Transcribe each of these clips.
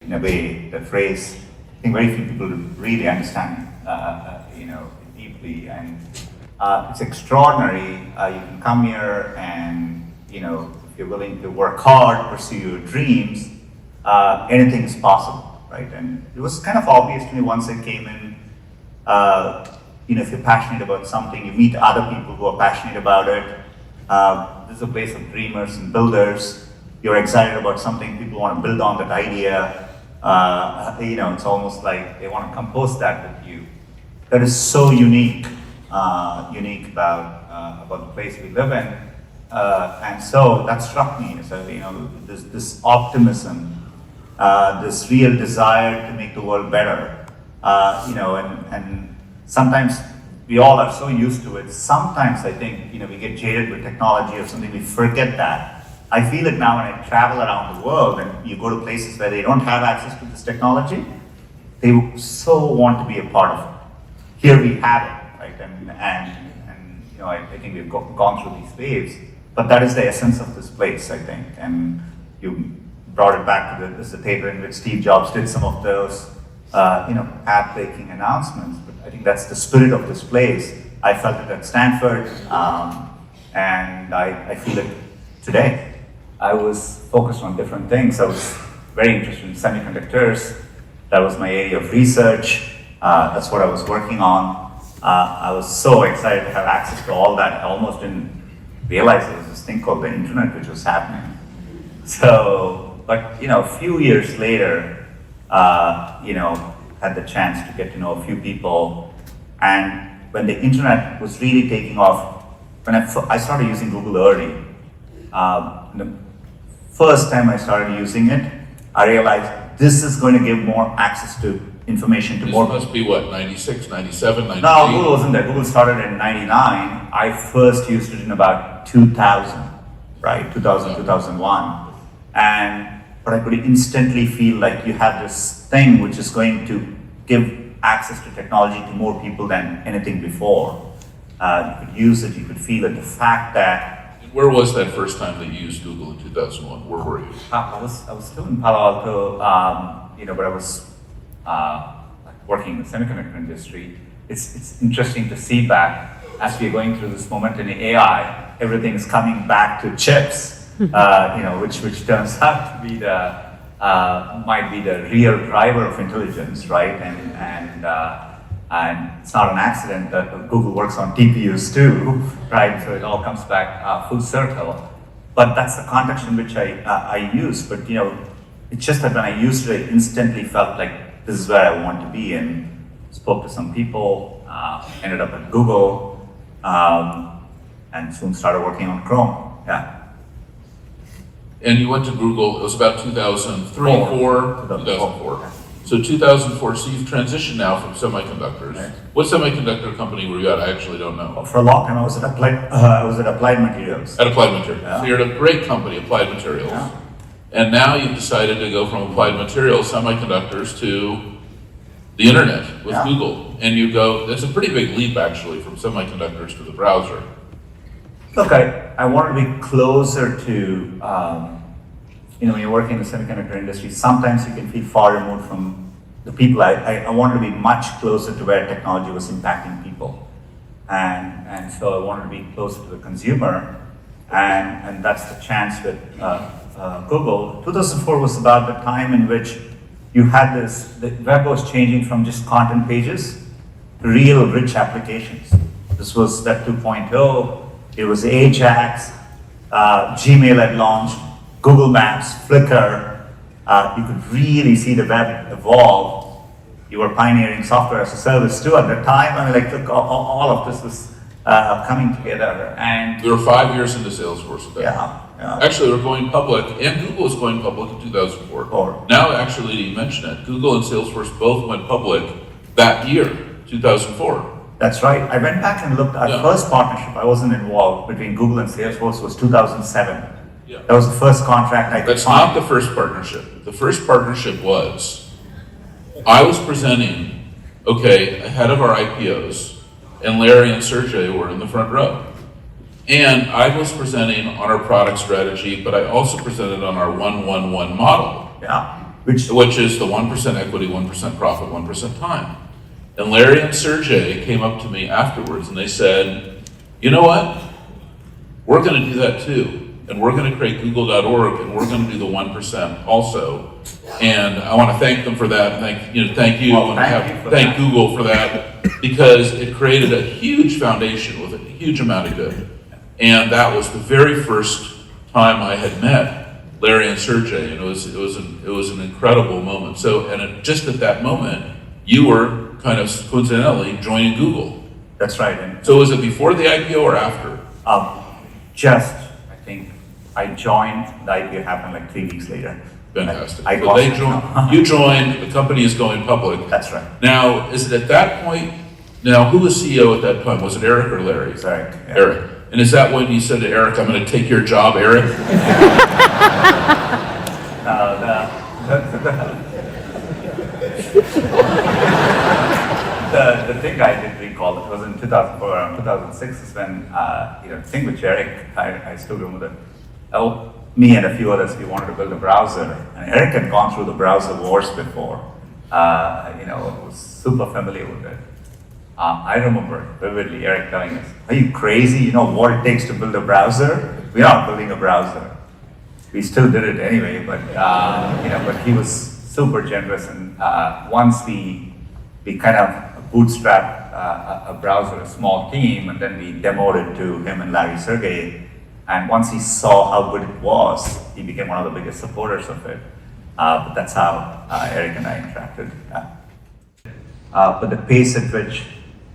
in a way, the phrase, I think very few people really understand, deeply, and it's extraordinary. You can come here and, if you're willing to work hard, pursue your dreams, anything is possible, right? And it was kind of obvious to me once I came in, if you're passionate about something, you meet other people who are passionate about it. This is a place of dreamers and builders. You're excited about something, people want to build on that idea. It's almost like they want to compose that with you. That is so unique about the place we live in. And so that struck me as this optimism, this real desire to make the world better. And sometimes we all are so used to it. Sometimes I think, we get jaded with technology or something, we forget that. I feel it now when I travel around the world and you go to places where they don't have access to this technology, they so want to be a part of it. Here we have it, right? And I think we've gone through these waves, but that is the essence of this place, I think. And you brought it back to the theater in which Steve Jobs did some of those, path-breaking announcements. But I think that's the spirit of this place. I felt it at Stanford, and I feel it today. I was focused on different things. I was very interested in semiconductors. That was my area of research. That's what I was working on. I was so excited to have access to all that. I almost didn't realize there was this thing called the internet which was happening. So, but a few years later, had the chance to get to know a few people. And when the internet was really taking off, when I started using Google early, the first time I started using it, I realized this is going to give more access to information to this more. This must be what, 96, 97, 98? No, Google wasn't there. Google started in 99. I first used it in about 2000, right? 2000, 2001. But I could instantly feel like you have this thing which is going to give access to technology to more people than anything before. You could use it, you could feel it. The fact that where was that first time that you used Google in 2001? Where were you? I was still in Palo Alto, but I was working in the semiconductor industry. It's interesting to see that as we're going through this moment in AI, everything is coming back to chips, which turns out to be might be the real driver of intelligence, right? And it's not an accident that Google works on TPUs too, right? So it all comes back full circle. But that's the context in which I use. But it's just that when I used it, I instantly felt like this is where I want to be, and spoke to some people, ended up at Google, and soon started working on Chrome. Yeah. And you went to Google, it was about 2003, 2004. So 2004, so you've transitioned now from semiconductors. Right. What semiconductor company were you at? I actually don't know. For a long time, I was at Applied Materials. At Applied Materials. Yeah. So you're at a great company, Applied Materials. Yeah. And now you've decided to go from Applied Materials, semiconductors, to the internet with Google. And you go, that's a pretty big leap actually, from semiconductors to the browser. Look, I wanted to be closer to, when you're working in the semiconductor industry, sometimes you can feel far removed from the people. I wanted to be much closer to where technology was impacting people. And so I wanted to be closer to the consumer. And that's the chance with Google. 2004 was about the time in which you had the web was changing from just content pages to real rich applications. This was Web 2.0. It was Ajax, Gmail had launched, Google Maps, Flickr. You could really see the web evolve. You were pioneering software as a service too at the time. Look, all of this was coming together. And we were 5 years into Salesforce at that. Yeah. Actually, we're going public, and Google was going public in 2004. Now, actually, you mentioned it, Google and Salesforce both went public that year, 2004. That's right. I went back and looked. Our first partnership, I wasn't involved, between Google and Salesforce was 2007. Yeah. That was the first contract I could That's find. not the first partnership. The first partnership was, I was presenting, ahead of our IPOs, and Larry and Sergey were in the front row. And I was presenting on our product strategy, but I also presented on our 1-1-1 model. Yeah. which is the 1% equity, 1% profit, 1% time. And Larry and Sergey came up to me afterwards and they said, you know what? We're going to do that too. And we're going to create Google.org and we're going to do the 1% also. And I want to thank them for that. Thank you. Well, And thank Google for that, because it created a huge foundation with a huge amount of good. And that was the very first time I had met Larry and Sergey, and it was an incredible moment. So, and just at that moment, you were kind of coincidentally joining Google. That's right. And so was it before the IPO or after? I think I joined, the IPO happened like 3 weeks later. Fantastic. I So they joined, you joined, the company is going public. That's right. Now, is it at that point, now who was CEO at that time? Was it Eric or Larry? It's Eric. Yeah. Eric. And is that when you said to Eric, I'm going to take your job, Eric? The thing I did recall, it was in 2004, around 2006 is when, the thing with Eric, I still remember that. Me and a few others, we wanted to build a browser. And Eric had gone through the browser wars before. Was super familiar with it. I remember vividly Eric telling us, are you crazy? You know what it takes to build a browser? We're not building a browser. We still did it anyway, but he was super generous. And once we kind of bootstrapped a browser, a small team, and then we demoed it to him and Larry Sergey. And once he saw how good it was, he became one of the biggest supporters of it. But that's how Eric and I interacted. But the pace at which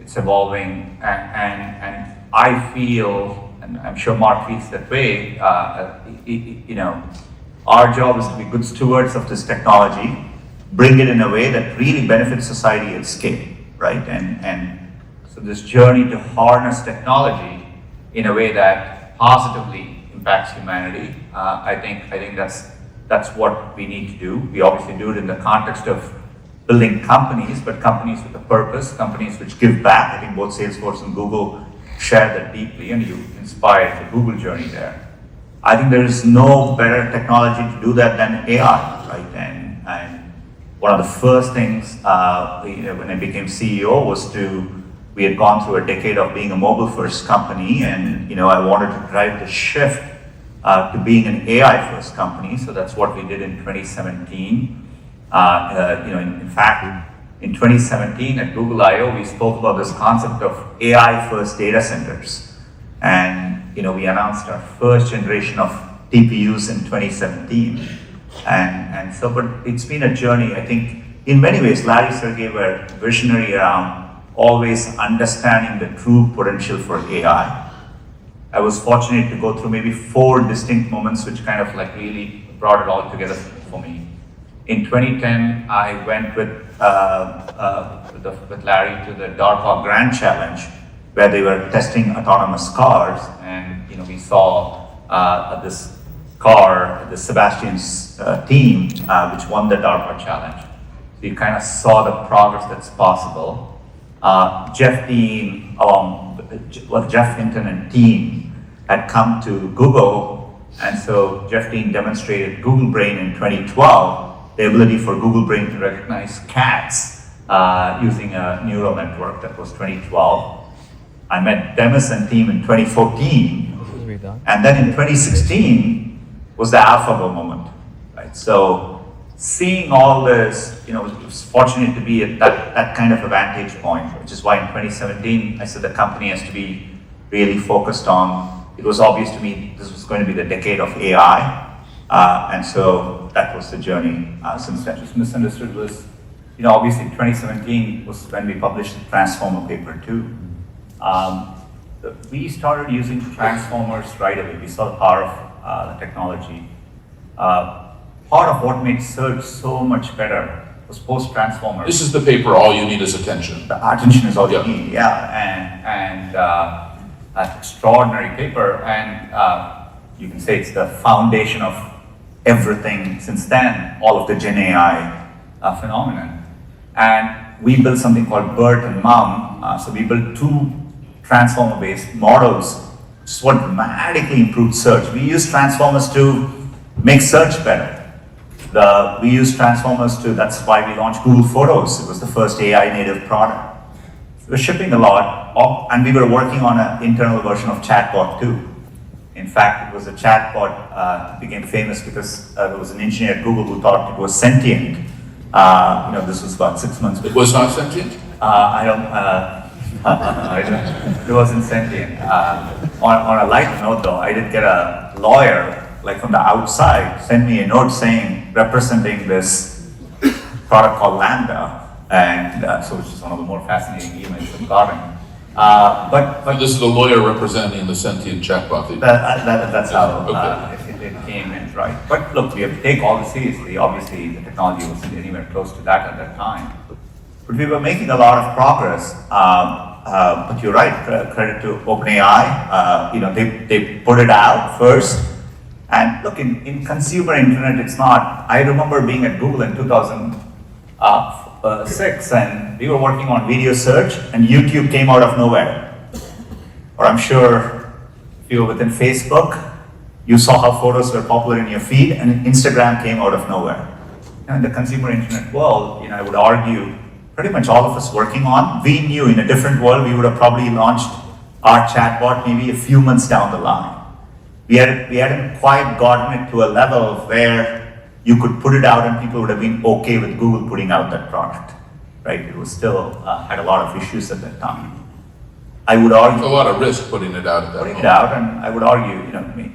it's evolving, and I feel, and I'm sure Mark feels that way, our job is to be good stewards of this technology, bring it in a way that really benefits society at scale, right? And so this journey to harness technology in a way that positively impacts humanity, I think that's what we need to do. We obviously do it in the context of building companies, but companies with a purpose, companies which give back. I think both Salesforce and Google share that deeply, and you inspired the Google journey there. I think there is no better technology to do that than AI, right? And one of the first things when I became CEO was we had gone through a decade of being a mobile-first company, and I wanted to drive the shift to being an AI-first company. So that's what we did in 2017. In fact, in 2017 at Google I/O, we spoke about this concept of AI-first data centers, and we announced our first generation of TPUs in 2017. And so, but it's been a journey. I think in many ways, Larry Sergey were visionary around always understanding the true potential for AI. I was fortunate to go through maybe 4 distinct moments which kind of like really brought it all together for me. In 2010, I went with Larry to the DARPA Grand Challenge, where they were testing autonomous cars, and we saw this car, the Sebastian's team, which won the DARPA challenge. So you kind of saw the progress that's possible. Jeff Hinton and team had come to Google, and so Jeff Dean demonstrated Google Brain in 2012, the ability for Google Brain to recognize cats using a neural network. That was 2012. I met Demis and team in 2014, and then in 2016 was the AlphaGo moment, right? So seeing all this, it was fortunate to be at that kind of a vantage point, which is why in 2017 I said the company has to be really focused on. It was obvious to me this was going to be the decade of AI. And so that was the journey since then. Just misunderstood was, obviously 2017 was when we published the Transformer paper too. We started using Transformers right away. We saw the power of the technology. Part of what made search so much better was post-Transformers. This is the paper, All You Need Is Attention. The attention is all you need, and an extraordinary paper, and you can say it's the foundation of everything since then, all of the Gen AI phenomenon. And we built something called BERT and MUM. So we built 2 transformer-based models, which is what dramatically improved search. We use transformers to make search better. We used Transformers that's why we launched Google Photos. It was the first AI native product. We were shipping a lot, and we were working on an internal version of chatbot too. In fact, it was a chatbot that became famous because there was an engineer at Google who thought it was sentient. This was about 6 months before. It was not sentient? I don't, it wasn't sentient. On a light note though, I did get a lawyer, like from the outside, send me a note saying, representing this product called Lambda, and so which is one of the more fascinating emails I've gotten. But This is the lawyer representing the sentient chatbot. that's how Okay. it came in, right? But look, we have to take all this seriously. Obviously, the technology wasn't anywhere close to that at that time. But we were making a lot of progress. But you're right, credit to OpenAI. They put it out first. And look, in consumer internet, it's not. I remember being at Google in 2006, and we were working on video search, and YouTube came out of nowhere. Or I'm sure if you were within Facebook, you saw how photos were popular in your feed, and Instagram came out of nowhere. And in the consumer internet world, I would argue, pretty much all of us working on, we knew in a different world, we would have probably launched our chatbot maybe a few months down the line. We hadn't quite gotten it to a level where you could put it out and people would have been okay with Google putting out that product, right? It was still, had a lot of issues at that time. I would argue— A lot of risk putting it out at that putting moment. it out, and I would argue,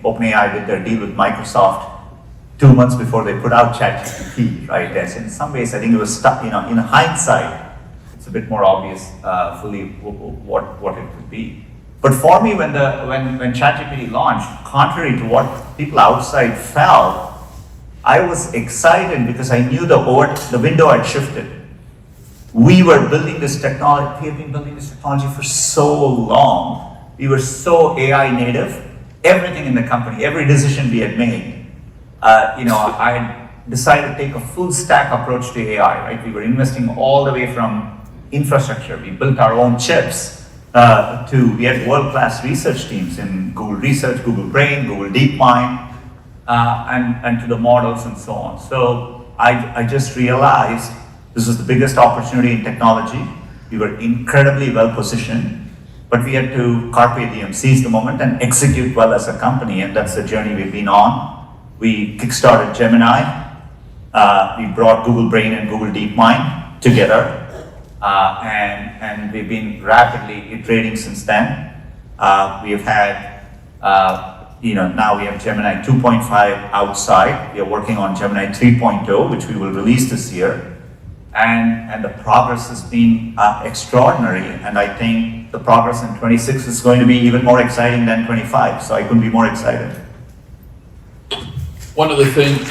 OpenAI did their deal with Microsoft 2 months before they put out ChatGPT, right? As in some ways, I think it was stuck, in hindsight, it's a bit more obvious fully what it could be. But for me, when ChatGPT launched, contrary to what people outside felt, I was excited because I knew the window had shifted. We were building this technology, we have been building this technology for so long. We were so AI native, everything in the company, every decision we had made. I had decided to take a full stack approach to AI, right? We were investing all the way from infrastructure. We built our own chips. We had world-class research teams in Google Research, Google Brain, Google DeepMind, and to the models and so on. So I just realized this was the biggest opportunity in technology. We were incredibly well positioned, but we had to carpe diem, seize the moment, and execute well as a company, and that's the journey we've been on. We kickstarted Gemini. We brought Google Brain and Google DeepMind together. And we've been rapidly iterating since then. We have had, now we have Gemini 2.5 outside. We are working on Gemini 3.0, which we will release this year. And the progress has been extraordinary. And I think the progress in 26 is going to be even more exciting than 25. So I couldn't be more excited. One of the things—